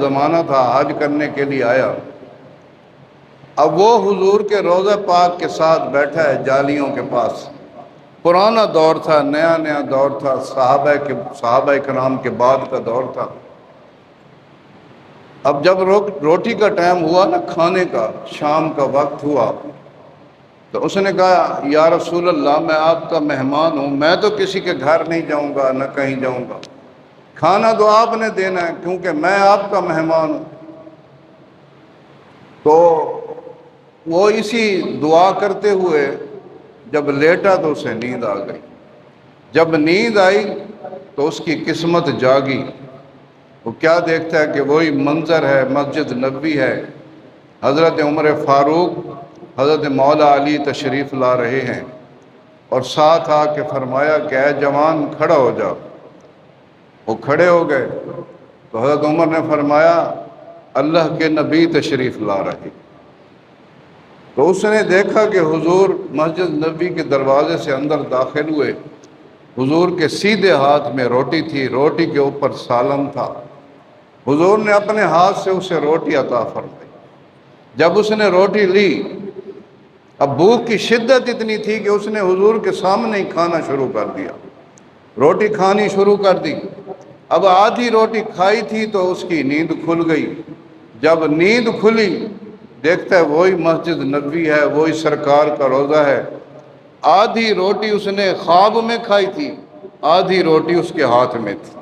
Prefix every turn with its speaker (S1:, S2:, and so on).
S1: زمانہ تھا، حج کرنے کے لیے آیا۔ اب وہ حضور کے روضہ پاک کے ساتھ بیٹھا ہے جالیوں کے پاس۔ پرانا دور تھا، نیا نیا دور تھا، صحابہ کرام کے بعد کا دور تھا۔ اب جب روٹی کا ٹائم ہوا نا، کھانے کا، شام کا وقت ہوا، تو اس نے کہا یا رسول اللہ میں آپ کا مہمان ہوں، میں تو کسی کے گھر نہیں جاؤں گا، نہ کہیں جاؤں گا، کھانا تو آپ نے دینا ہے کیونکہ میں آپ کا مہمان ہوں۔ تو وہ اسی دعا کرتے ہوئے جب لیٹا تو اسے نیند آ گئی۔ جب نیند آئی تو اس کی قسمت جاگی۔ وہ کیا دیکھتا ہے کہ وہی منظر ہے، مسجد نبوی ہے، حضرت عمر فاروق، حضرت مولا علی تشریف لا رہے ہیں، اور ساتھ آ کے فرمایا کہ اے جوان کھڑا ہو جاؤ۔ وہ کھڑے ہو گئے تو حضرت عمر نے فرمایا اللہ کے نبی تشریف لا رہے۔ تو اس نے دیکھا کہ حضور مسجد نبوی کے دروازے سے اندر داخل ہوئے، حضور کے سیدھے ہاتھ میں روٹی تھی، روٹی کے اوپر سالن تھا۔ حضور نے اپنے ہاتھ سے اسے روٹی عطا فرمائی۔ جب اس نے روٹی لی، اب بھوک کی شدت اتنی تھی کہ اس نے حضور کے سامنے ہی کھانا شروع کر دیا، روٹی کھانی شروع کر دی۔ اب آدھی روٹی کھائی تھی تو اس کی نیند کھل گئی۔ جب نیند کھلی دیکھتا ہے وہی مسجد نبوی ہے، وہی سرکار کا روضہ ہے۔ آدھی روٹی اس نے خواب میں کھائی تھی، آدھی روٹی اس کے ہاتھ میں تھی۔